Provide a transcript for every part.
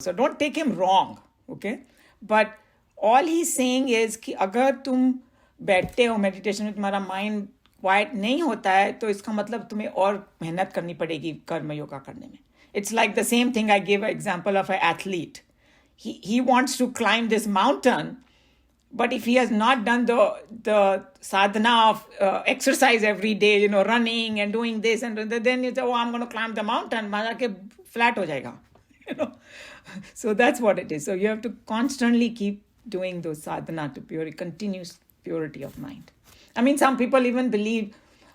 So don't take him wrong, okay? But all he's saying is कि अगर तुम बैठते हो मेडिटेशन में, तुम्हारा माइंड क्वाइट नहीं होता है, तो इसका मतलब तुम्हें और मेहनत करनी पड़ेगी कर्म योगा करने में. It's like the same thing I gave an example of an athlete. He wants to climb this mountain, but if he has not done the sadhana of exercise every day, running and doing this and then you say, oh, I'm going to climb the mountain, flat ho jayega. So that's what it is. So you have to constantly keep doing those sadhana to continuous purity of mind. I mean, some people even believe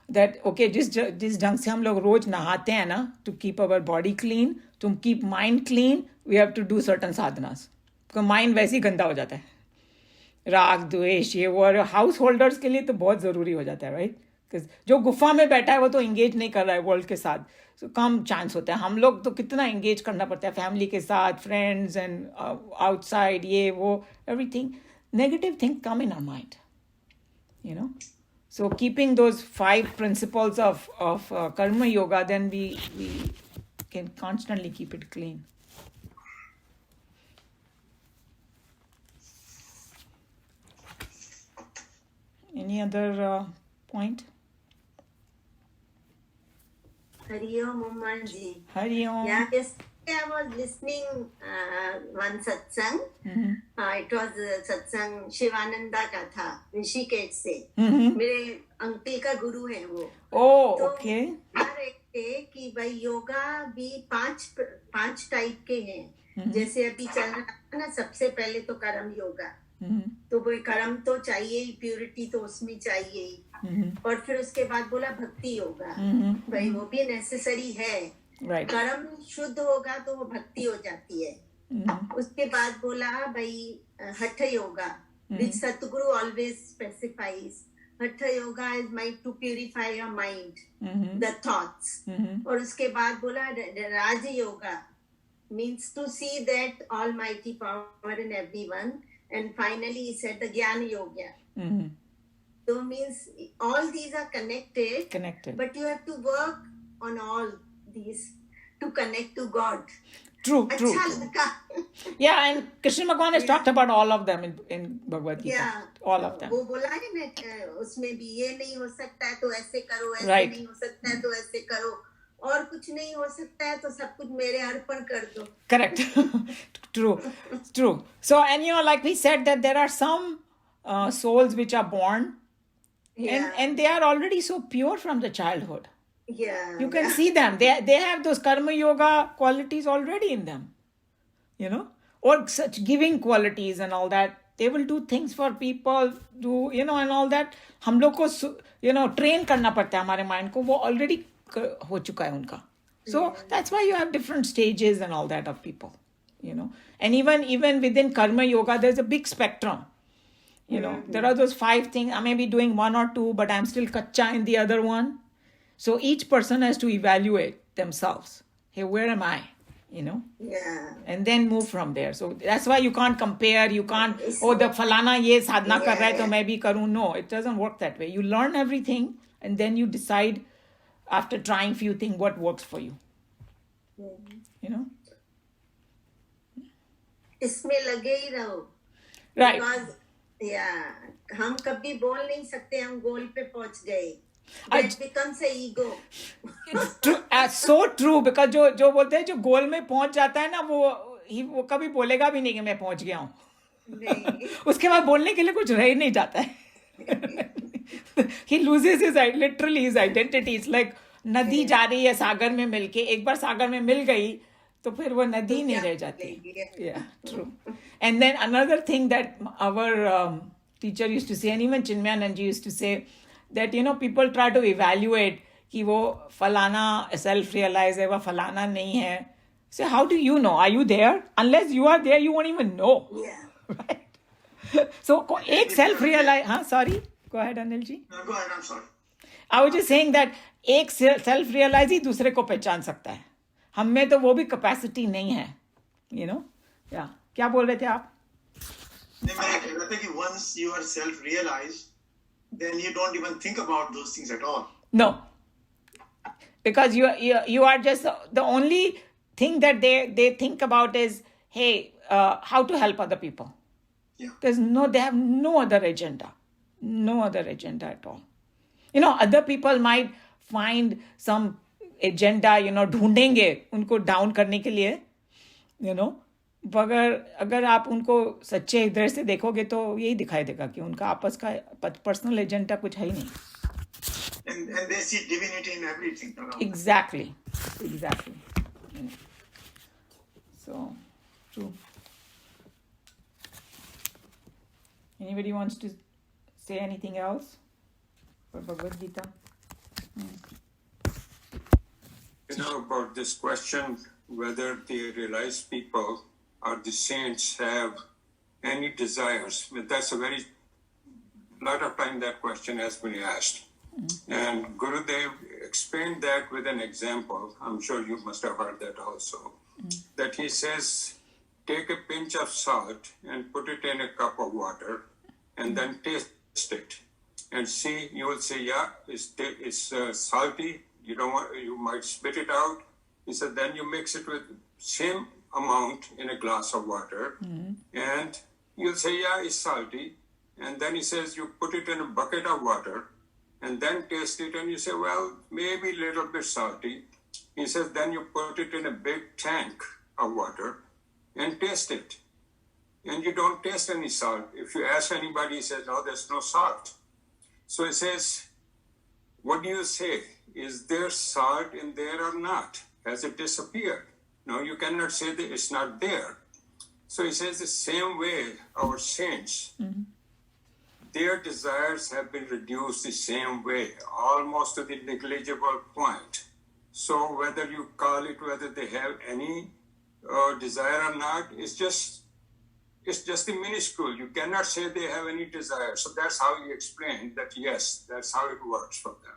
that, okay, जिस ढंग से हम लोग रोज नहाते हैं ना, to keep our body clean, to keep mind clean, we have to do certain sadhanas. because mind वैसे ही गंदा हो जाता है. राग द्वेष ये वो हाउस होल्डर्स के लिए तो बहुत ज़रूरी हो जाता है, राइट? जो गुफा में बैठा है वो तो एंगेज नहीं कर रहा है वर्ल्ड के साथ, so कम चांस होता है. हम लोग तो कितना एंगेज करना पड़ता है फैमिली के साथ, फ्रेंड्स एंड आउटसाइड, ये वो everything. Negative thing come in our mind, So keeping those 5 principles of karma yoga, then we can constantly keep it clean. Any other point? Hari Om Ummanji. Hari Om. Yeah, yesterday I was listening one satsang. Mm-hmm. It was satsang Shivananda का था, ऋषिकेश से. मेरे uncle का गुरु है वो. Oh, तो okay. बता रहे थे कि भाई योगा भी 5 टाइप के हैं. जैसे अभी चल रहा है ना, सबसे पहले तो कर्म योगा. तो वो कर्म तो चाहिए ही, प्योरिटी तो उसमें चाहिए ही. और फिर उसके बाद बोला भक्ति योगा. भाई वो भी नेसेसरी है. Right. कर्म शुद्ध होगा तो वो भक्ति हो जाती है. उसके बाद बोला भाई हठ yoga, which Satguru always specifies. हठ yoga is meant to purify your mind, the thoughts. और उसके बाद बोला राज yoga means to see that almighty power in everyone. And finally he said the Jnana Yoga. So means all these are connected. But you have to work on all these to connect to God. True. Yeah, and Krishna Bhagwan has talked about all of them in Bhagavad Gita. Yeah. All of them. वो बोला है ना, उसमें भी ये नहीं हो सकता है तो ऐसे करो, ऐसे Right. नहीं हो सकता है तो ऐसे करो, और कुछ नहीं हो सकता है तो सब कुछ मेरे अर्पण कर दो. Correct. True. So, and like we said, that there are some souls which are born and they are already so pure from the childhood. Yeah. You can see them. They have those karma yoga qualities already in them, or such giving qualities and all that. They will do things for people, and all that. हम लोग को, train करना पड़ता है हमारे mind को. वो already हो चुका है उनका. So that's why you have different stages and all that of people, And even within karma yoga, there's a big spectrum. There are those 5 things. I may be doing 1 or 2, but I'm still kacha in the other one. So each person has to evaluate themselves. Hey, where am I? Yeah. And then move from there. So that's why you can't compare. You can't, the falana ye sadhana kar raha hai, to main bhi karun. No, it doesn't work that way. You learn everything and then you decide after trying few things what works for you. इसमें लगे ही रहो. Right. Because हम कभी बोल नहीं सकते हम गोल पे पहुंच गए. That becomes a ego. It's true, so true, because जो बोलते हैं जो गोल में पहुंच जाता है ना, वो कभी बोलेगा भी नहीं कि मैं पहुंच गया हूँ. उसके बाद बोलने के लिए कुछ रह ही नहीं जाता है. He loses literally his identity. It's like नदी जा रही है सागर में मिलके, एक बार सागर में मिल गई तो फिर वो नदी नहीं रह जाती. Yeah, true. And then another thing that our teacher used to say, and even Chinmayanand ji used to say, that people try to evaluate कि वो फलाना self realize है, वो फलाना नहीं है. So how do you know? Are you there? Unless you are there, you won't even know. Yeah. Right? So एक self realize, sorry, go ahead Anil ji. No, go ahead, I'm sorry. I was just saying that एक self realize ही दूसरे को पहचान सकता है. हम में तो वो भी capacity नहीं है. Yeah. क्या बोल रहे थे आप? नहीं, मैं कह रहा था कि once you are self realized, then you don't even think about those things at all. No, because you are just the only thing that they think about is, hey, how to help other people. Yeah. They have no other agenda. No other agenda at all. Other people might find some agenda, ढूंढेंगे उनको down करने के लिए, मगर अगर आप उनको सच्चे हृदय से देखोगे तो यही दिखाई देगा कि उनका आपस का पर्सनल एजेंडा कुछ है ही नहीं. And they see divinity in everything around. Exactly. So, true. Anybody wants to say anything else for Bhagavad Gita? About this question, whether the realized people or the saints have any desires. That's a lot of time that question has been asked. And Gurudev explained that with an example. I'm sure you must have heard that also. That he says, take a pinch of salt and put it in a cup of water and then taste it. And see, you will say, yeah, it's salty. You might spit it out. He said, then you mix it with same amount in a glass of water. And you'll say, yeah, it's salty. And then he says, you put it in a bucket of water and then taste it. And you say, well, maybe a little bit salty. He says, then you put it in a big tank of water and taste it. And you don't taste any salt. If you ask anybody, he says, no, there's no salt. So he says, what do you say? Is there salt in there or not? Has it disappeared? No, you cannot say that it's not there. So he says the same way our saints, their desires have been reduced the same way, almost to the negligible point. So whether you call it, whether they have any desire or not, it's just the minuscule. You cannot say they have any desire. So that's how he explained that, yes, that's how it works for them.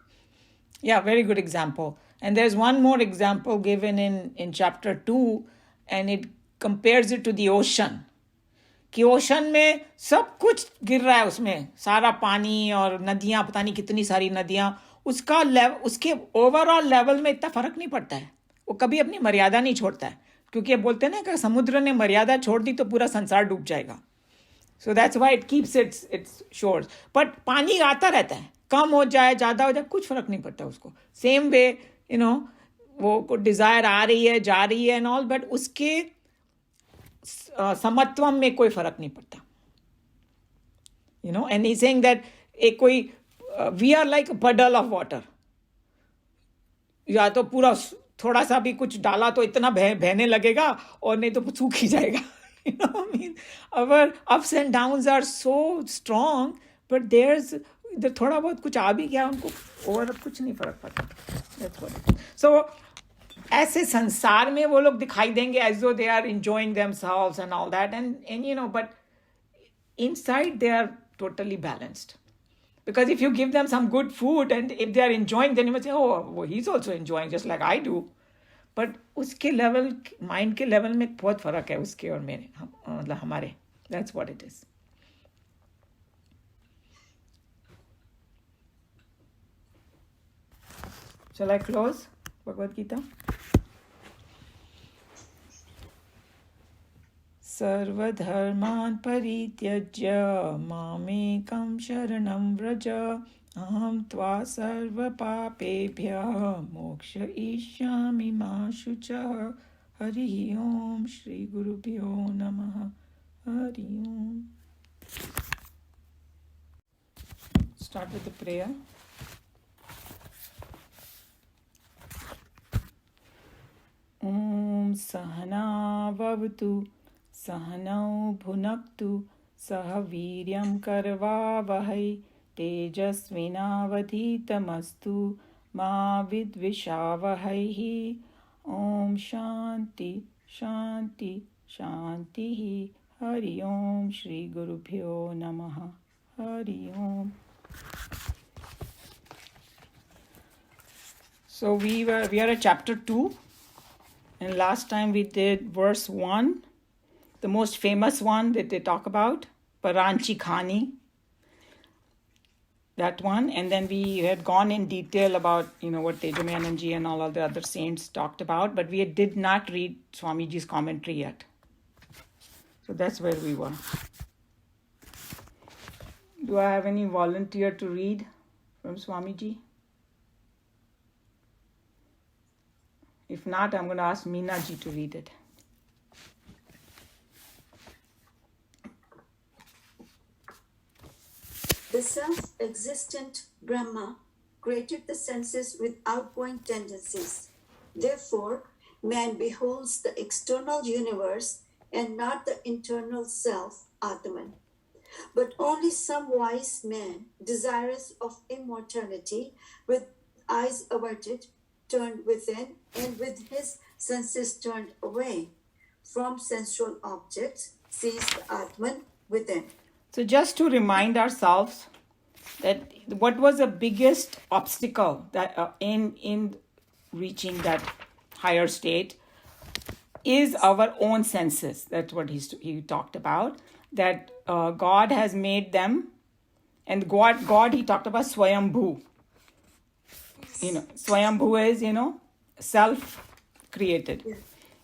Yeah, very good example. And there's one more example given in chapter 2, and it compares it to the ocean. कि ocean में सब कुछ गिर रहा है, उसमें सारा पानी और नदियाँ, पता नहीं कितनी सारी नदियाँ, उसके ओवरऑल लेवल में इतना फर्क नहीं पड़ता है. वो कभी अपनी मर्यादा नहीं छोड़ता है, क्योंकि ये बोलते हैं ना कि समुद्र ने मर्यादा छोड़ दी तो पूरा संसार डूब जाएगा. So that's why it keeps its shores. But पानी आता रहता है, कम हो जाए ज़्यादा हो जाए कुछ फर्क नहीं पड़ता उसको. सेम वे वो डिज़ायर आ रही है, जा रही है एंड ऑल, बट उसके समत्वम में कोई फर्क नहीं पड़ता. एंड ही सेइंग दैट एक कोई we are like a puddle of water. या तो पूरा थोड़ा सा भी कुछ डाला तो इतना बहने लगेगा, और नहीं तो सूख ही जाएगा. Our ups and downs are so strong, but इधर थोड़ा बहुत कुछ आ भी गया, उनको और कुछ नहीं फर्क पड़ता. That's what it is. So ऐसे संसार में वो लोग दिखाई देंगे as though they are enjoying themselves and all that, and but inside they are totally balanced. Because if you give them some good food and if they are enjoying, then you must say, oh, well, he's also enjoying just like I do. But उसके level, mind के level में बहुत फर्क है उसके और मेरे, मतलब हमारे. That's what it is. Shall I close Bhagavad Gita? सर्वधर्मान् परित्यज्य मामेकं शरणं व्रज अहं त्वा सर्वपापेभ्यः मोक्षयिष्यामि मा शुचः. हरि ओम श्री गुरुभ्यो नमः. हरि ओम. Start with the prayer. Om Sahana Vavatu सहनौ भुनक्तु सह वीर्यं करवावहै तेजस्विनावधीतमस्तु मा विद्विषावहै. ओम शांति शांति शांति. हरि ओम श्री गुरुभ्यो नमः. हरि ओम. So we are at chapter 2, and last time we did verse 1. The most famous one that they talk about, Paranchi Khani, that one. And then we had gone in detail about, what Tejamananji and all of the other saints talked about, but we did not read Swamiji's commentary yet. So that's where we were. Do I have any volunteer to read from Swamiji? If not, I'm going to ask Meena ji to read it. The self-existent Brahma created the senses with outgoing tendencies. Therefore, man beholds the external universe and not the internal self, Atman. But only some wise man, desirous of immortality, with eyes averted, turned within, and with his senses turned away from sensual objects, sees the Atman within. So just to remind ourselves that what was the biggest obstacle that in reaching that higher state is our own senses. That's what he talked about. That God has made them, and God he talked about Swayambhu. Swayambhu is self-created. Yes.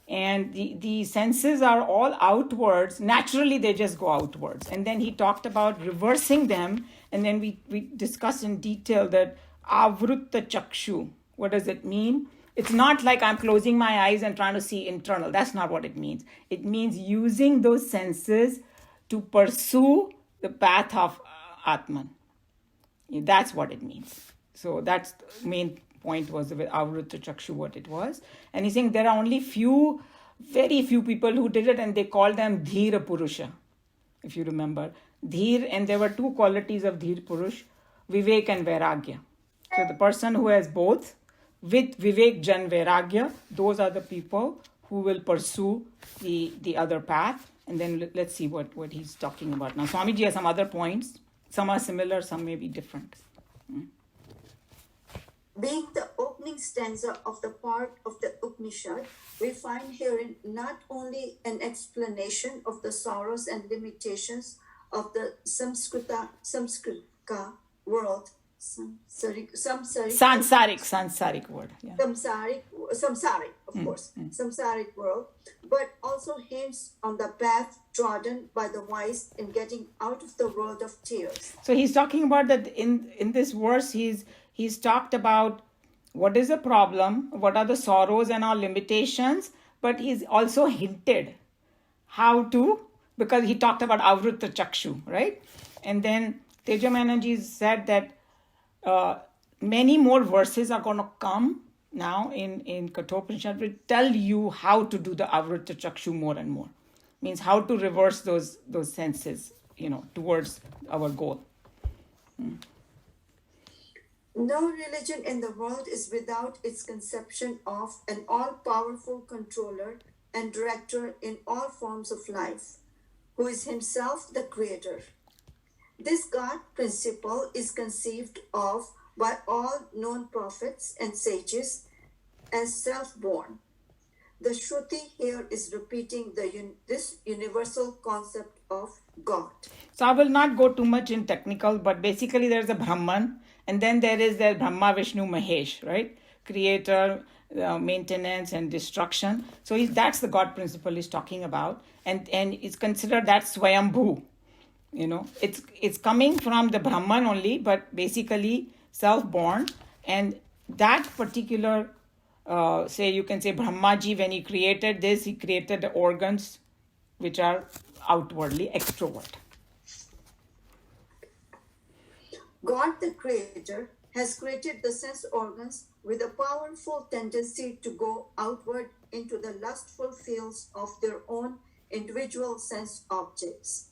And the senses are all outwards. Naturally, they just go outwards. And then he talked about reversing them. And then we discussed in detail that avrutta chakshu. What does it mean? It's not like I'm closing my eyes and trying to see internal. That's not what it means. It means using those senses to pursue the path of Atman. That's what it means. So that's the main point was with avrutta chakshu what it was. And he's saying there are only very few people who did it, and they called them dhira purusha, if you remember. Dhir, and there were two qualities of dhir purush, vivek and vairagya. So the person who has both, with vivek jan vairagya, those are the people who will pursue the other path. And then let's see what he's talking about. Now Swamiji has some other points. Some are similar, some may be different. Being the opening stanza of the part of the Upanishad, we find herein not only an explanation of the sorrows and limitations of the Samskrika world, Sansaric word. Yeah. Samsaric, of course, samsaric world, but also hints on the path trodden by the wise in getting out of the world of tears. So he's talking about that in this verse, he's talked about what is the problem, what are the sorrows and our limitations, but he's also hinted how to, because he talked about avrutta chakshu, right? And then Tejamanaji said that many more verses are going to come now in Kathoupanishad will tell you how to do the avrutta chakshu more and more. Means how to reverse those senses, towards our goal. No religion in the world is without its conception of an all-powerful controller and director in all forms of life, who is himself the creator. This God principle is conceived of by all known prophets and sages as self-born. The Shruti here is repeating this universal concept of God. So I will not go too much in technical, but basically there's a Brahman, and then there is the Brahma, Vishnu, Mahesh, right? Creator, maintenance, and destruction. So that's the God principle he's talking about, and it's considered that Swayambhu. It's coming from the Brahman only, but basically self-born, and that particular, you can say Brahmaji, when he created this, he created the organs which are outwardly extrovert. God the Creator has created the sense organs with a powerful tendency to go outward into the lustful fields of their own individual sense objects.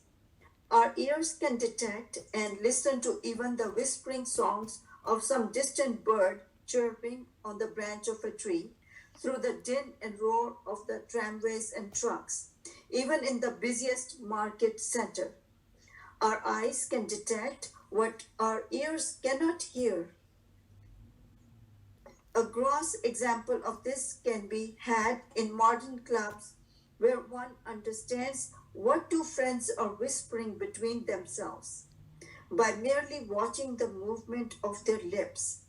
Our ears can detect and listen to even the whispering songs of some distant bird chirping on the branch of a tree, through the din and roar of the tramways and trucks, even in the busiest market center. Our eyes can detect what our ears cannot hear. A gross example of this can be had in modern clubs, where one understands what two friends are whispering between themselves by merely watching the movement of their lips.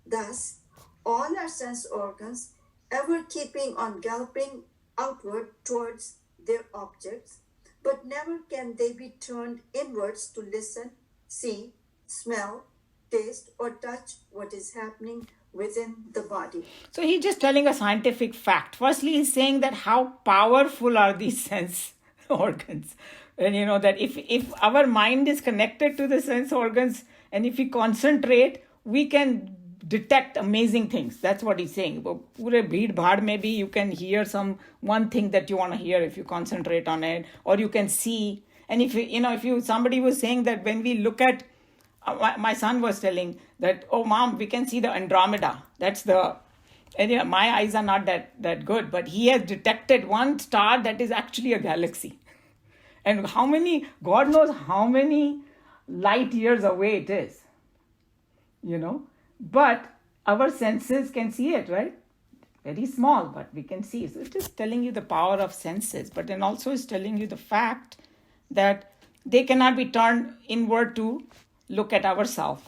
Thus, all our sense organs, ever keeping on galloping outward towards their objects, but never can they be turned inwards to listen, see, smell, taste, or touch what is happening within the body. So he's just telling a scientific fact. Firstly, he's saying that how powerful are these sense organs. And that if our mind is connected to the sense organs and if we concentrate, we can detect amazing things. That's what he's saying. Pure bheed bhaad maybe you can hear one thing that you want to hear if you concentrate on it, or you can see. And if somebody was saying that when we look at, my son was telling that, oh mom, we can see the Andromeda. And my eyes are not that good, but he has detected one star that is actually a galaxy. And God knows how many light years away it is. But our senses can see it, right? Very small, but we can see. So it's just telling you the power of senses, but then also it's telling you the fact that they cannot be turned inward to look at ourselves.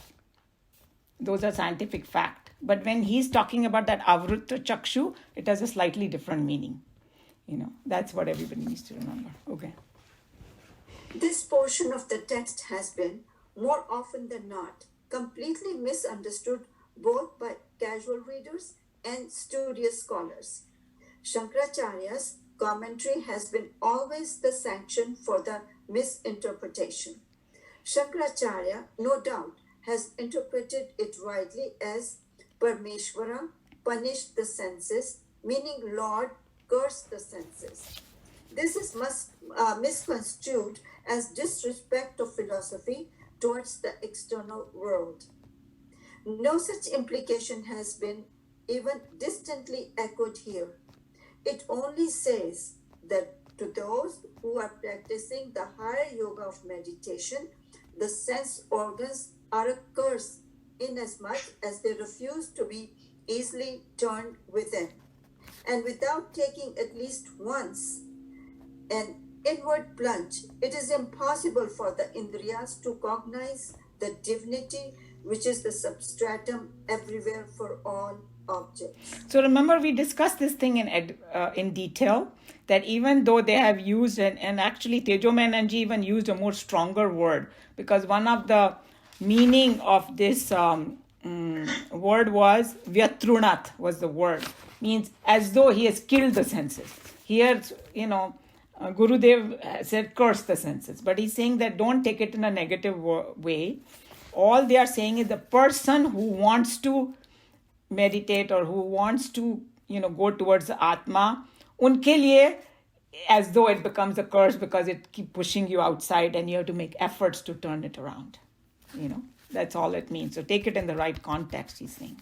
Those are scientific fact. But when he's talking about that avrutta chakshu, it has a slightly different meaning. That's what everybody needs to remember. Okay. This portion of the text has been, more often than not, completely misunderstood both by casual readers and studious scholars. Shankaracharya's commentary has been always the sanction for the misinterpretation. Shankaracharya, no doubt, has interpreted it rightly as Parmeshwara punished the senses, meaning Lord cursed the senses. This is misconstrued as disrespect of philosophy towards the external world. No such implication has been even distantly echoed here. It only says that to those who are practicing the higher yoga of meditation, the sense organs are a curse inasmuch as they refuse to be easily turned within. And without taking at least once an inward plunge, it is impossible for the indriyas to cognize the divinity which is the substratum everywhere for all objects. So remember, we discussed this thing in detail, that even though they have used, and actually Tejoman and Ji even used a more stronger word, because one of the meaning of this word was Vyatrunat was the word, means as though he has killed the senses. Here, Gurudev said curse the senses, but he's saying that don't take it in a negative way. All they are saying is the person who wants to meditate or who wants to go towards the Atma, unke liye, as though it becomes a curse because it keeps pushing you outside and you have to make efforts to turn it around. That's all it means. So take it in the right context, he's saying.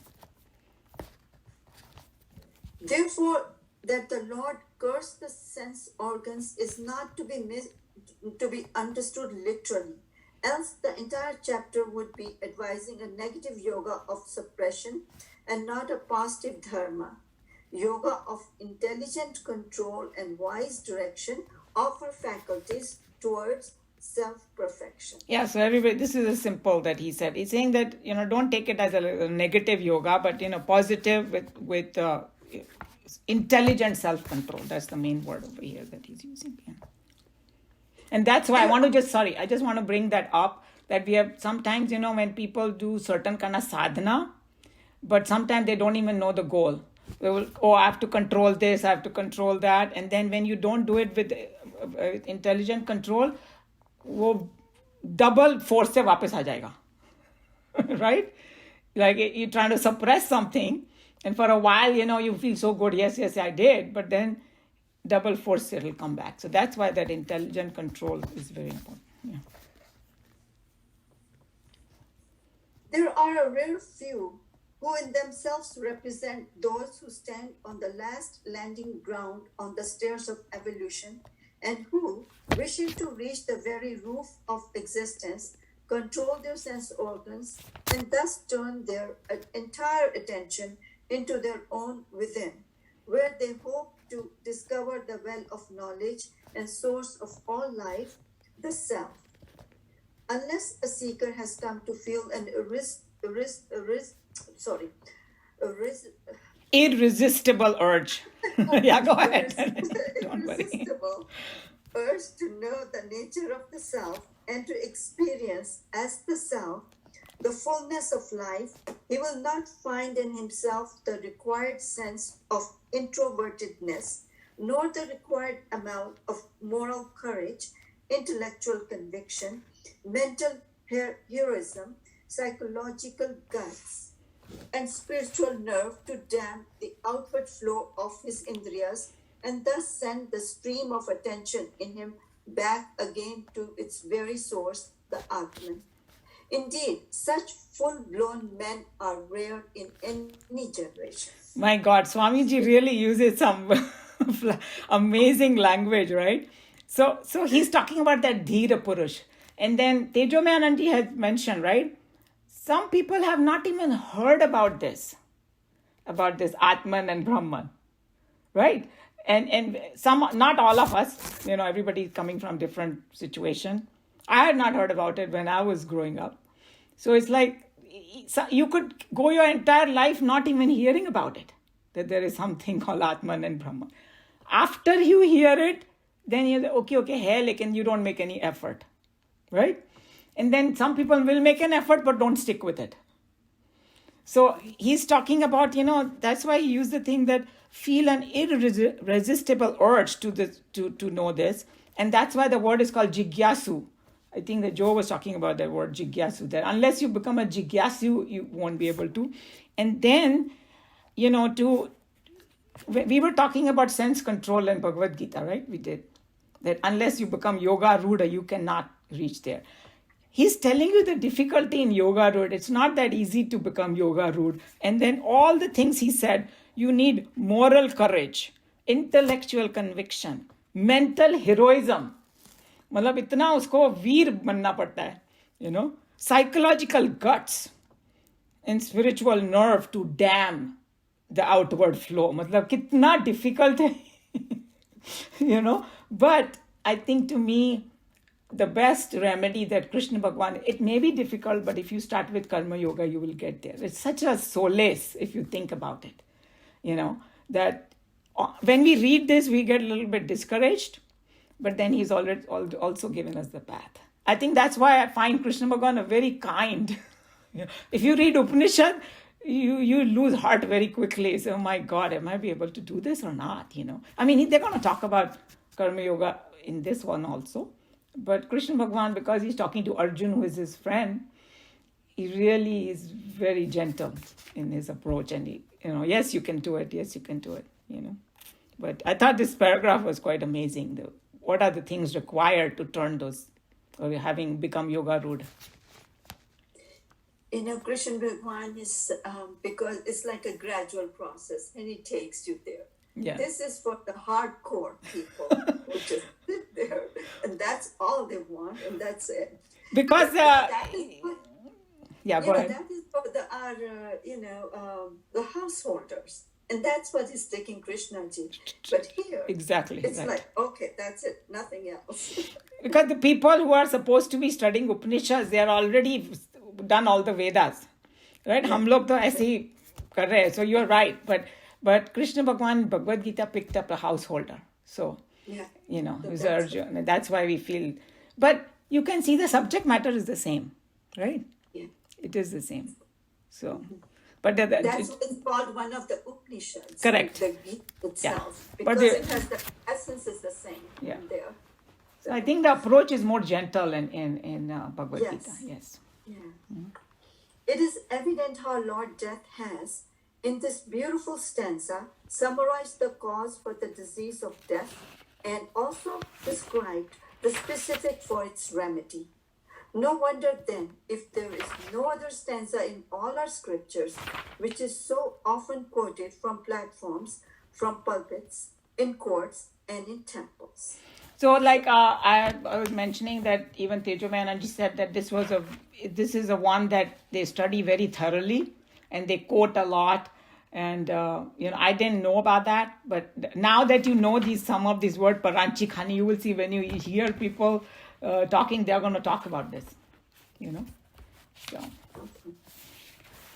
Therefore, that the Lord cursed the sense organs is not to be understood literally. Else, the entire chapter would be advising a negative yoga of suppression and not a positive dharma. Yoga of intelligent control and wise direction offer faculties towards self-perfection. Yeah, so everybody, this is a simple that he said. He's saying that, don't take it as a negative yoga, but, positive with intelligent self-control. That's the main word over here that he's using. Yeah. And that's why I just want to bring that up, that we have sometimes, when people do certain kind of sadhana, but sometimes they don't even know the goal. They will, I have to control this, I have to control that. And then when you don't do it with intelligent control, वो double force से वापस आ जाएगा. Right? Like you're trying to suppress something, and for a while, you feel so good. Yes, I did. But then double force, it'll come back. So that's why that intelligent control is very important. Yeah. There are a rare few who in themselves represent those who stand on the last landing ground on the stairs of evolution, and who, wishing to reach the very roof of existence, control their sense organs and thus turn their entire attention into their own within, where they hope to discover the well of knowledge and source of all life, the self. Unless a seeker has come to feel an irresistible urge. Yeah, go ahead. Don't worry. urged to know the nature of the self and to experience as the self the fullness of life, he will not find in himself the required sense of introvertedness, nor the required amount of moral courage, intellectual conviction, mental heroism, psychological guts, and spiritual nerve to dam the outward flow of his indriyas and thus send the stream of attention in him back again to its very source, the Atman. Indeed, such full-blown men are rare in any generation. My God, Swamiji really uses some amazing language, right? So he's talking about that Dhira Purush. And then Tejomayanandi has mentioned, right? Some people have not even heard about this Atman and Brahman, right? And some, not all of us, everybody is coming from different situation. I had not heard about it when I was growing up. So it's like, you could go your entire life not even hearing about it, that there is something called Atman and Brahman. After you hear it, then you're like, okay, hell, and you don't make any effort, right? And then some people will make an effort but don't stick with it. So he's talking about, that's why he used the thing that feel an irresistible urge to know this. And that's why the word is called jigyasu. I think that Joe was talking about that word jigyasu, that unless you become a jigyasu, you won't be able to. And then, we were talking about sense control in Bhagavad Gita, right? We did. That unless you become yoga ruda, you cannot reach there. He's telling you the difficulty in yoga rude. It's not that easy to become yoga rude. And then all the things he said, you need moral courage, intellectual conviction, mental heroism. मतलब इतना उसको वीर बनना पड़ता है, psychological guts and spiritual nerve to dam the outward flow. मतलब कितना difficult है, But I think to me, the best remedy that Krishna Bhagwan, it may be difficult, but if you start with Karma Yoga, you will get there. It's such a solace if you think about it, that when we read this, we get a little bit discouraged, but then he's already also given us the path. I think that's why I find Krishna Bhagwan a very kind. If you read Upanishad, you lose heart very quickly. So, oh my God, am I be able to do this or not? I mean, they're going to talk about Karma Yoga in this one also. But Krishna Bhagwan, because he's talking to Arjun, who is his friend, he really is very gentle in his approach. And he, yes, you can do it. Yes, you can do it. But I thought this paragraph was quite amazing. What are the things required to turn those, or having become yoga rude? Krishna Bhagwan is, because it's like a gradual process and it takes you there. Yeah. This is for the hardcore people who just sit there and that's all they want and that's it. Because, that is what, go ahead. That is for the householders. And that's what is taking Krishnaji. But here, exactly, it's right. like, okay, that's it, nothing else. Because the people who are supposed to be studying Upanishads, they are already done all the Vedas, right? हम लोग तो ऐसे ही कर रहे हैं. So you're right. But Krishna Bhagwan, Bhagavad Gita picked up a householder. So, who's Arjuna. And that's why we feel. But you can see the subject matter is the same, right? Yeah. It is the same. So, but that's what is called one of the Upanishads. Correct. Like the Gita itself. Yeah. Because it has the essence is the same there. So I think the approach is more gentle in Bhagavad Gita. Yes. Yeah. Mm-hmm. It is evident how Lord Death has, in this beautiful stanza, summarized the cause for the disease of death and also described the specific for its remedy. No wonder then if there is no other stanza in all our scriptures which is so often quoted from platforms, from pulpits, in courts, and in temples. So, like I was mentioning that even Tejomayanandi said that this is a one that they study very thoroughly and they quote a lot. And I didn't know about that, but now that you know some of these words, Paranchikhani, you will see when you hear people talking, they are going to talk about this. So,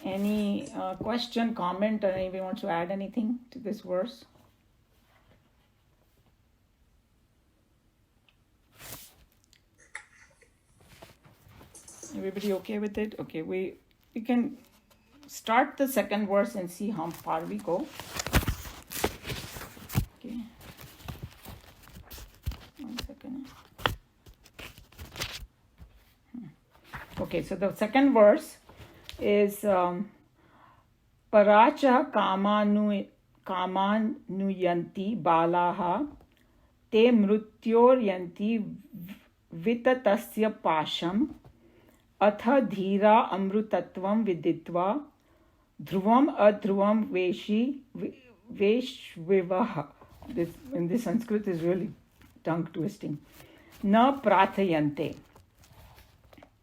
any question, comment, or anybody wants to add anything to this verse? Everybody okay with it? Okay, we can start the second verse and see how far we go. Okay. 1 second. Okay, so the second verse is Paracha kamannuyanti balaha te mrutyoryanti vitatasya pasham atha dhira amrutatvam viditva dhruvam adhruvam veshvivaha. This in this Sanskrit is really tongue twisting. Na prathayante.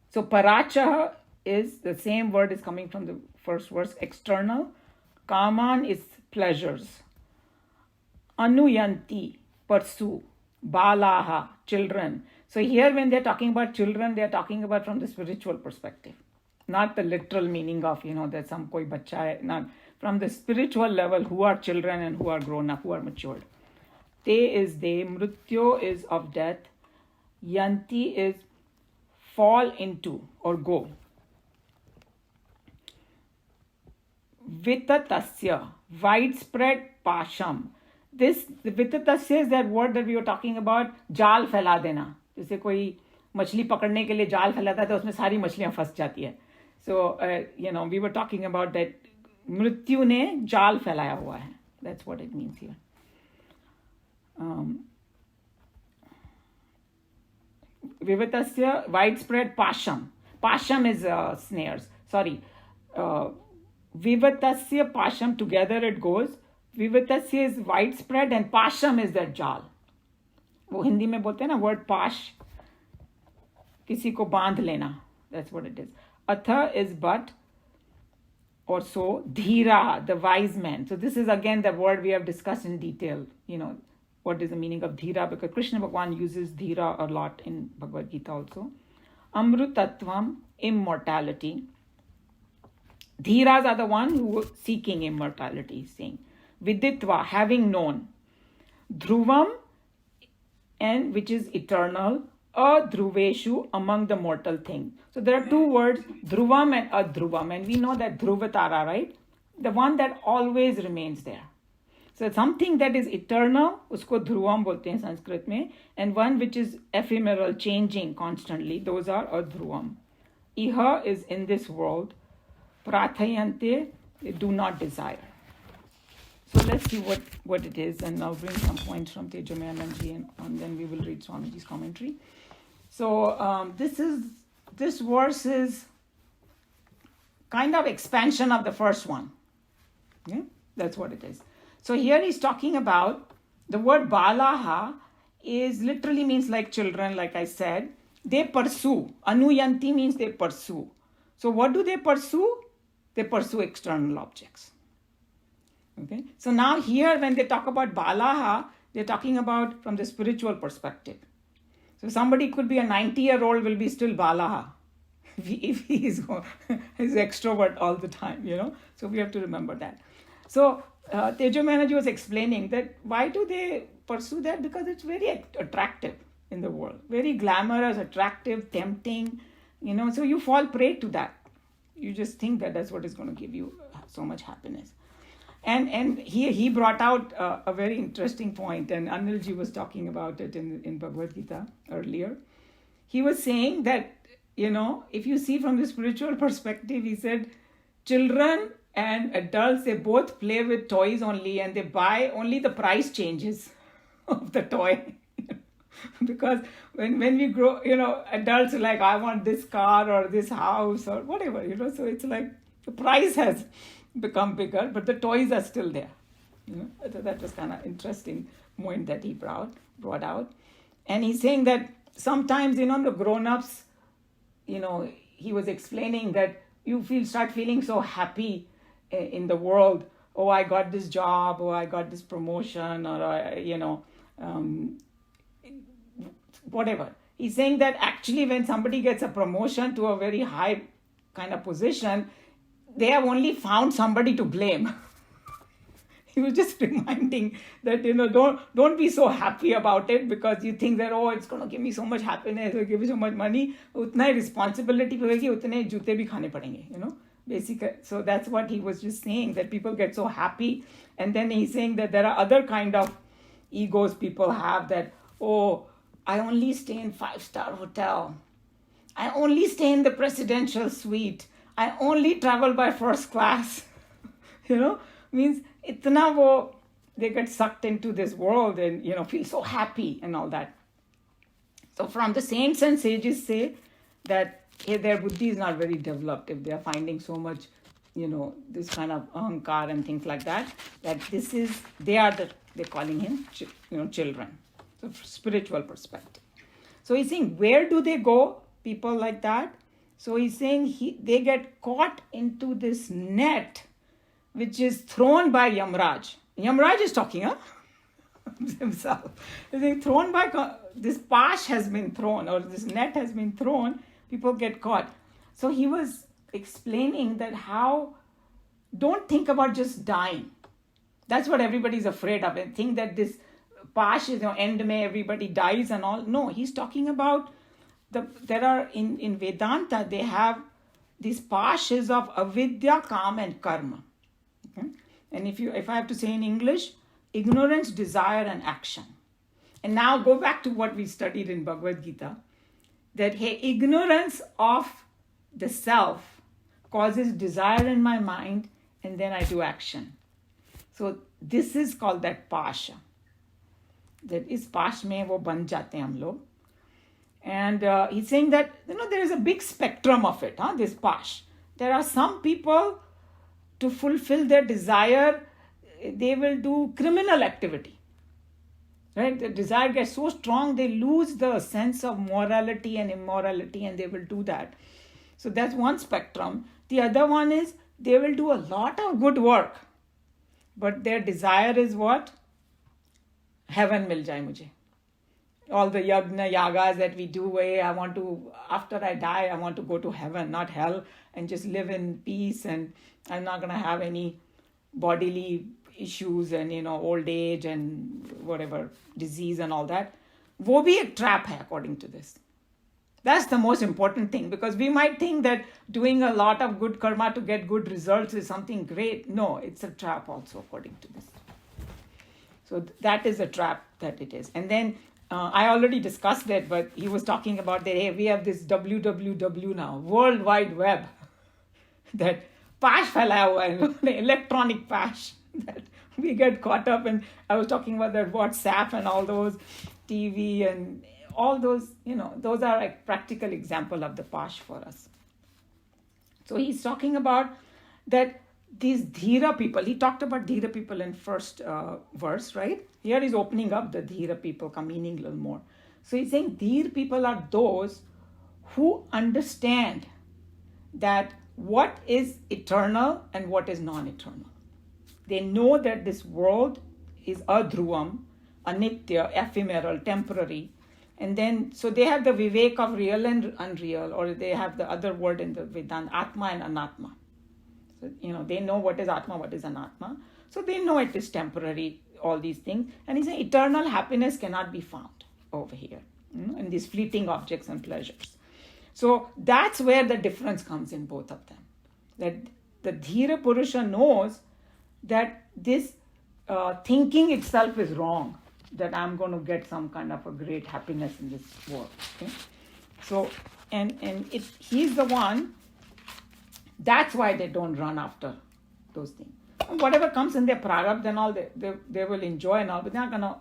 So paracha is the same word is coming from the first verse, external. Kaman is pleasures. Anuyanti, pursue. Balaha, children. So here when they're talking about children, they're talking about from the spiritual perspective. Not the literal meaning of, that some koi bacha hai. Not from the spiritual level, who are children and who are grown up, who are matured. Te is they, mrityo is of death. Yanti is fall into or go. Vitatasya, widespread pasham. This vitatasya is that word that we were talking about, जाल फैला देना. जैसे कोई मछली पकड़ने के लिए जाल फैलाता है तो उसमें सारी मछलियां फंस जाती है. So we were talking about that मृत्यु ने जाल फैलाया हुआ है. That's what it means here. Vivatasya, widespread pasham. Pasham is snares. Sorry. Vivatasya pasham, together it goes. Vivatasya is widespread and pasham is that jal. वो हिंदी में बोलते हैं ना word pash, किसी को बांध लेना. That's what it is. Atha is but or so. Dhira, the wise man. So this is again the word we have discussed in detail. What is the meaning of dhira, because Krishna Bhagwan uses dhira a lot in Bhagavad Gita also. Amrutatvam, immortality. Dhiras are the one who are seeking immortality, saying. Viditva, having known. Dhruvam, and which is eternal. Adhruveshu, among the mortal things. So there are two words, dhruvam and adhruvam. And we know that dhruvatara, right? The one that always remains there. So something that is eternal, usko dhruvam bolte hain Sanskrit mein, and one which is ephemeral, changing constantly, those are adhruvam. Iha is in this world. Prathayante, they do not desire. So let's see what it is, and I'll bring some points from Tejomayananji, and then we will read Swamiji's commentary. So this verse is kind of expansion of the first one. Okay? That's what it is. So here he's talking about the word balaha is literally means like children, like I said. They pursue. Anuyanti means they pursue. So what do they pursue? They pursue external objects. Okay. So now here when they talk about balaha, they're talking about from the spiritual perspective. So somebody could be a 90-year-old will be still balaha if he is extrovert all the time, So we have to remember that. So Tejomayananji was explaining that why do they pursue that? Because it's very attractive in the world. Very glamorous, attractive, tempting, so you fall prey to that. You just think that that's what is going to give you so much happiness. And he brought out a very interesting point, and Anilji was talking about it in Bhagavad Gita earlier. He was saying that, if you see from the spiritual perspective, he said, children and adults, they both play with toys only, and they buy only the price changes of the toy. Because when we grow, adults are like, I want this car or this house or whatever, so it's like the price has become bigger, but the toys are still there. So that was kind of interesting point that he brought out. And he's saying that sometimes, the grown-ups, he was explaining that you start feeling so happy in the world. Oh, I got this job, or I got this promotion, or, whatever. He's saying that actually when somebody gets a promotion to a very high kind of position, they have only found somebody to blame. He was just reminding that, don't be so happy about it because you think that, oh, it's going to give me so much happiness, it'll give me so much money. Utna he responsibility होगी, उतने जूते भी खाने पड़ेंगे, Basically. So that's what he was just saying, that people get so happy. And then he's saying that there are other kind of egos people have that, oh, I only stay in 5-star hotel. I only stay in the presidential suite. I only travel by first class. Means itna wo, they get sucked into this world and, feel so happy and all that. So from the saints and sages say that their buddhi is not very developed if they are finding so much, this kind of ahankar and things like that, they're calling him, children. So spiritual perspective. So he's saying, where do they go, people like that? So he's saying they get caught into this net, which is thrown by Yamraj. Yamraj is talking, himself. He's saying, thrown by, this pash has been thrown, or this net has been thrown, people get caught. So he was explaining that how, don't think about just dying. That's what everybody's afraid of. And think that this pash is, end may everybody dies and all. No, he's talking about, there are, in Vedanta, they have these pashas of avidya, kam and karma. Okay? And if I have to say in English, ignorance, desire and action. And now go back to what we studied in Bhagavad Gita, that ignorance of the self causes desire in my mind and then I do action. So this is called that pasha. That is pash mein wo ban jate hum log. And he's saying that, there is a big spectrum of it, this pash. There are some people, to fulfill their desire, they will do criminal activity. Right? The desire gets so strong, they lose the sense of morality and immorality, and they will do that. So that's one spectrum. The other one is, they will do a lot of good work, but their desire is what? Heaven mil jaye mujhe. All the yagna, yagas that we do, after I die, I want to go to heaven, not hell, and just live in peace, and I'm not going to have any bodily issues and, old age and whatever, disease and all that. Wo bhi ek trap hai, according to this. That's the most important thing, because we might think that doing a lot of good karma to get good results is something great. No, it's a trap also, according to this. So that is a trap that it is. And then I already discussed it, but he was talking about that, hey, we have this WWW now, World Wide Web, that pash phailaya hua hai, electronic pash, that we get caught up in. I was talking about that WhatsApp and all those TV and all those, those are like practical example of the pash for us. So he's talking about that these dhira people, he talked about dhira people in first verse, right? Here he's opening up the dhira people, meaning a little more. So he's saying dhira people are those who understand that what is eternal and what is non-eternal. They know that this world is adhruvam, anitya, ephemeral, temporary. And then, so they have the vivek of real and unreal, or they have the other word in the Vedanta, atma and anatma. So, they know what is atma, what is anatma. So they know it is temporary, all these things. And he's saying eternal happiness cannot be found over here, in these fleeting objects and pleasures. So that's where the difference comes in both of them. That the Dhira Purusha knows that this thinking itself is wrong, that I'm going to get some kind of a great happiness in this world. Okay? So, and he's the one, that's why they don't run after those things. And whatever comes in their prarabdha and all, they will enjoy and all, but they're not going to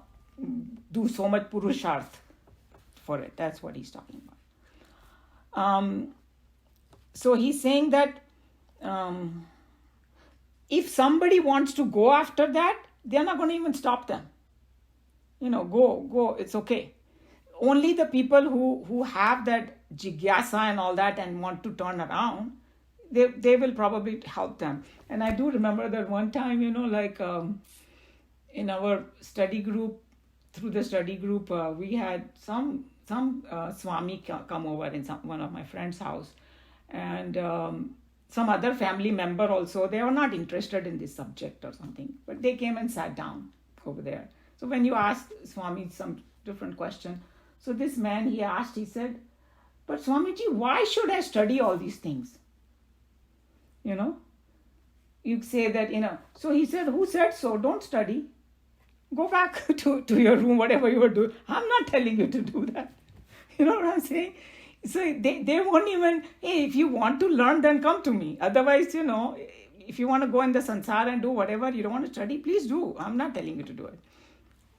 do so much purusharth for it. That's what he's talking about. So he's saying that if somebody wants to go after that, they're not going to even stop them. Go, it's okay. Only the people who have that jigyasa and all that and want to turn around, they will probably help them. And I do remember that one time, in our study group, through the study group, we had some Swami come over in one of my friend's house. And some other family member also, they were not interested in this subject or something, but they came and sat down over there. So when you asked Swami some different question, so this man, he said, but Swamiji, why should I study all these things? You say that, so he said, who said so? Don't study. Go back to your room, whatever you were doing. I'm not telling you to do that. You know what I'm saying? So they won't even, hey, if you want to learn, then come to me. Otherwise, if you want to go in the sansar and do whatever you don't want to study, please do. I'm not telling you to do it.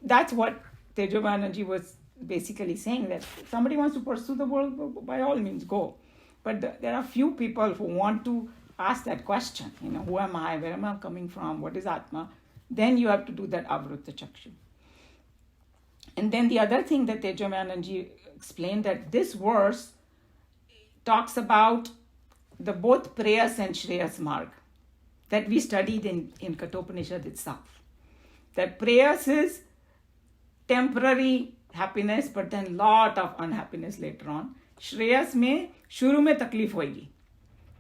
That's what Tejomayananji was basically saying, that if somebody wants to pursue the world, by all means go. But there are few people who want to ask that question, who am I, where am I coming from, what is Atma? Then you have to do that Avruta Chakshu. And then the other thing that Tejomayananji explained, that this verse talks about the both Preyas and Shreyas Marg that we studied in Kathoupanishad itself. That Preyas is temporary happiness, but then lot of unhappiness later on. Shreyas mein shuru mein taklif hoegi,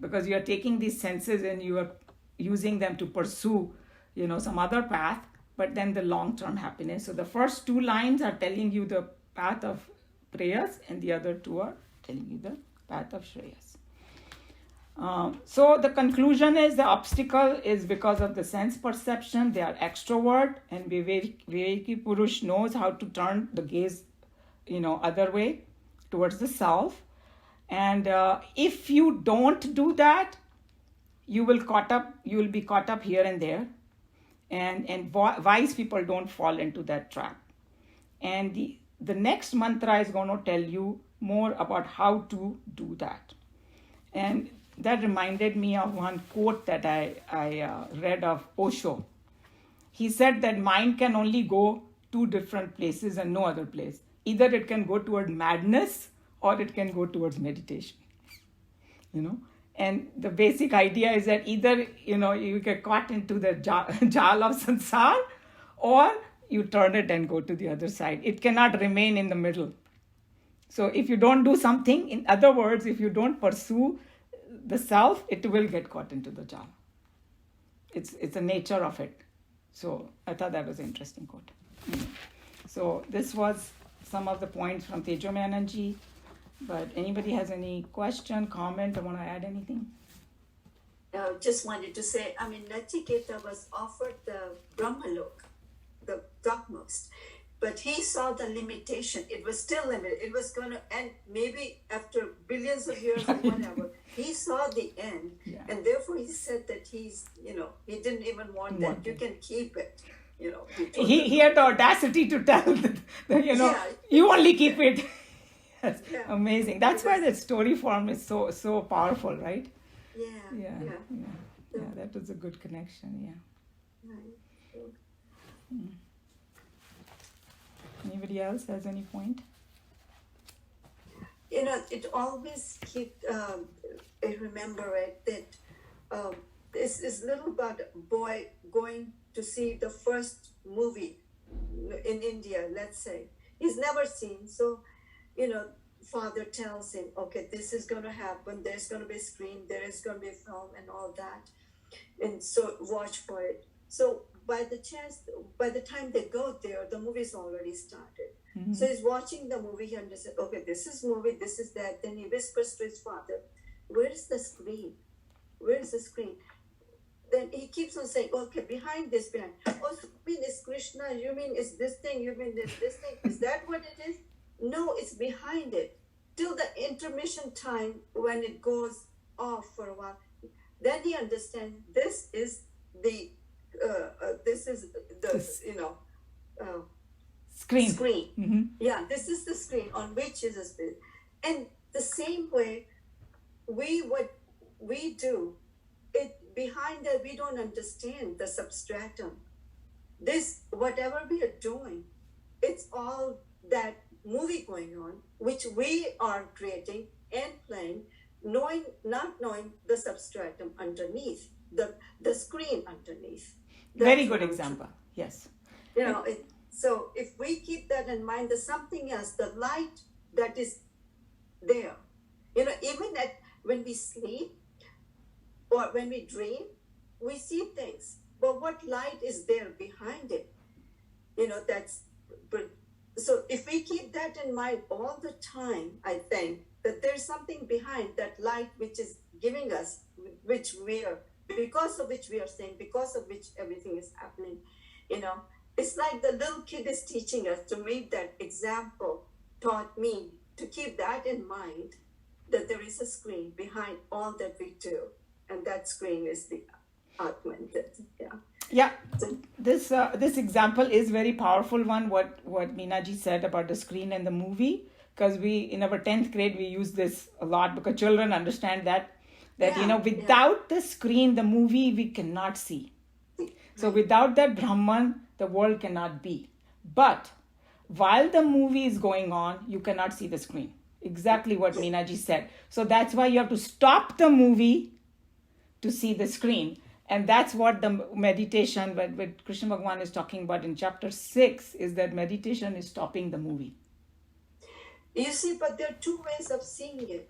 because you are taking these senses and you are using them to pursue, some other path, but then the long-term happiness. So the first two lines are telling you the path of Preyas, and the other two are telling you the path of Shreyas. So the conclusion is the obstacle is because of the sense perception. They are extrovert, and Viveki Purush knows how to turn the gaze, other way towards the self. And if you don't do that, you will be caught up here and there. And wise people don't fall into that trap. And the next mantra is going to tell you more about how to do that. And that reminded me of one quote that I read of Osho. He said that mind can only go two different places and no other place. Either it can go toward madness or it can go towards meditation. And the basic idea is that either, you get caught into the jal of sansar, or you turn it and go to the other side. It cannot remain in the middle. So if you don't do something, in other words, if you don't pursue the self, it will get caught into the jal. It's the nature of it. So I thought that was an interesting quote. So this was some of the points from Tejomayananji. But anybody has any question, comment, or want to add anything? Just wanted to say, Nachiketa was offered the Brahmalok, the topmost, but he saw the limitation. It was still limited. It was going to end maybe after billions of years or whatever. He saw the end, and therefore he said that he didn't even want that. You can keep it. He had the audacity to tell you only keep it. Yes. Yeah. Amazing. That's why that story form is so powerful, right? Yeah. That was a good connection. Anybody else has any point? It always I remember it that this is little about a boy going to see the first movie in India. Let's say he's never seen, so. Father tells him, okay, this is going to happen. There's going to be a screen. There is going to be a film and all that. And so watch for it. So by the time they go there, the movie's already started. Mm-hmm. So he's watching the movie. He understands, okay, this is movie, this is that. Then he whispers to his father, where is the screen? Where is the screen? Then he keeps on saying, okay, behind. Oh, you mean it's Krishna? You mean it's this thing? You mean it's this thing? Is that what it is? No, it's behind it. Till the intermission time when it goes off for a while. Then he understands this is the screen. Mm-hmm. Yeah, this is the screen on which is a spirit. And the same way, what we do, it behind that we don't understand the substratum. This, whatever we are doing, it's all that movie going on, which we are creating and playing, not knowing the substratum underneath, the screen underneath. Very good example. Yes. So if we keep that in mind, there's something else, the light that is there. Even when we sleep, or when we dream, we see things. But what light is there behind it? So if we keep that in mind all the time, I think that there's something behind that light which is giving us, because of which we are saying, because of which everything is happening. It's like the little kid is teaching us. To me, that example taught me to keep that in mind, that there is a screen behind all that we do, and that screen is the Atman. Yeah, this example is very powerful one. What Meenaji said about the screen and the movie, because we in our 10th grade we use this a lot, because children understand that without the screen, the movie we cannot see. So without that Brahman, the world cannot be. But while the movie is going on, you cannot see the screen. Exactly what Meenaji said. So that's why you have to stop the movie to see the screen. And that's what the meditation, what Krishna Bhagavan is talking about in chapter 6, is that meditation is stopping the movie. You see, but there are two ways of seeing it.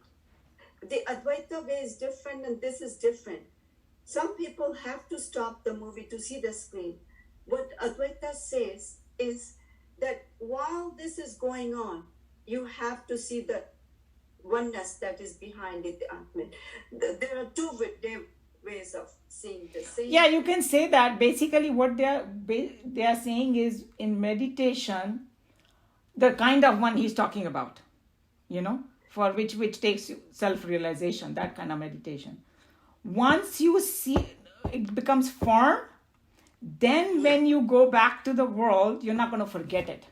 The Advaita way is different and this is different. Some people have to stop the movie to see the screen. What Advaita says is that while this is going on, you have to see the oneness that is behind it, the Atman. There are two ways of seeing the same. Yeah, you can say that. Basically, what they are saying is, in meditation, the kind of one he's talking about, for which takes self-realization, that kind of meditation. Once you see, it becomes firm, then when you go back to the world, you're not going to forget it.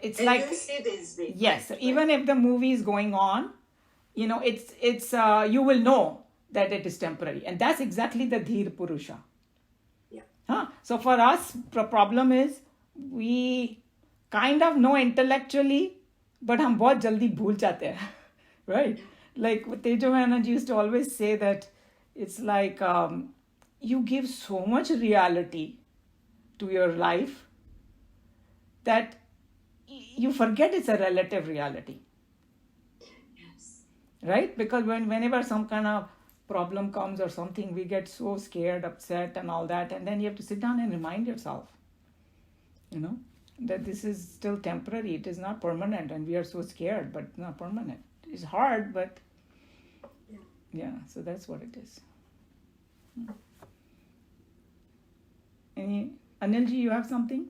It's and like, you see this way. yes, even if the movie is going on, it's you will know that it is temporary. And that's exactly the Dhir Purusha. Yeah. So for us, the problem is we kind of know intellectually, but hum bahut jaldi bhool jate hain. Right? Like Tejo Anand used to always say that it's like you give so much reality to your life that you forget it's a relative reality. Yes. Right? Because whenever some kind of problem comes or something, we get so scared, upset and all that, and then you have to sit down and remind yourself, that this is still temporary. It is not permanent, and we are so scared, but not permanent. It's hard, but yeah, so that's what it is. Anilji, you have something?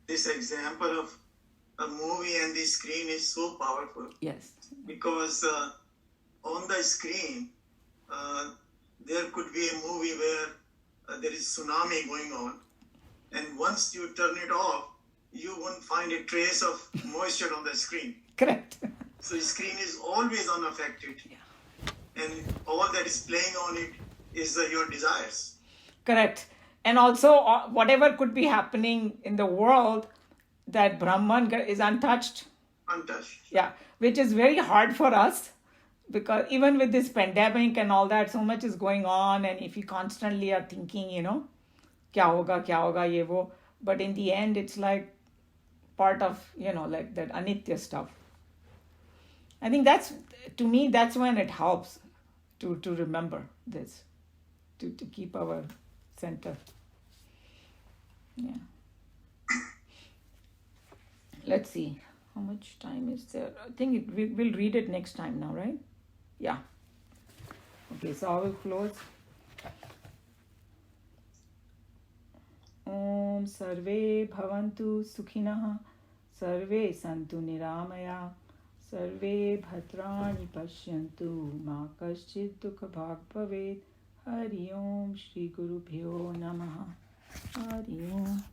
This example of a movie and the screen is so powerful. Yes. Because on the screen, there could be a movie where there is tsunami going on, and once you turn it off, you won't find a trace of moisture on the screen. Correct. So the screen is always unaffected, and all that is playing on it is your desires. Correct. And also, whatever could be happening in the world, that Brahman is untouched. Untouched. Yeah, which is very hard for us, because even with this pandemic and all that, so much is going on, and if you constantly are thinking, kya hoga, ye wo, but in the end, it's like part of, like that anitya stuff. I think to me, that's when it helps to remember this, to keep our center. Yeah. Let's see. How much time is there? I think we'll read it next time now, right? Yeah. Okay, so I will close. Om Sarve Bhavantu Sukhinah, Sarve Santu Niramaya, Sarve Bhadrani Pashyantu, Ma Kaschid Dukha Bhag Bhavet. Hari Om Shri Guru Bhyo Namaha. Hari Om.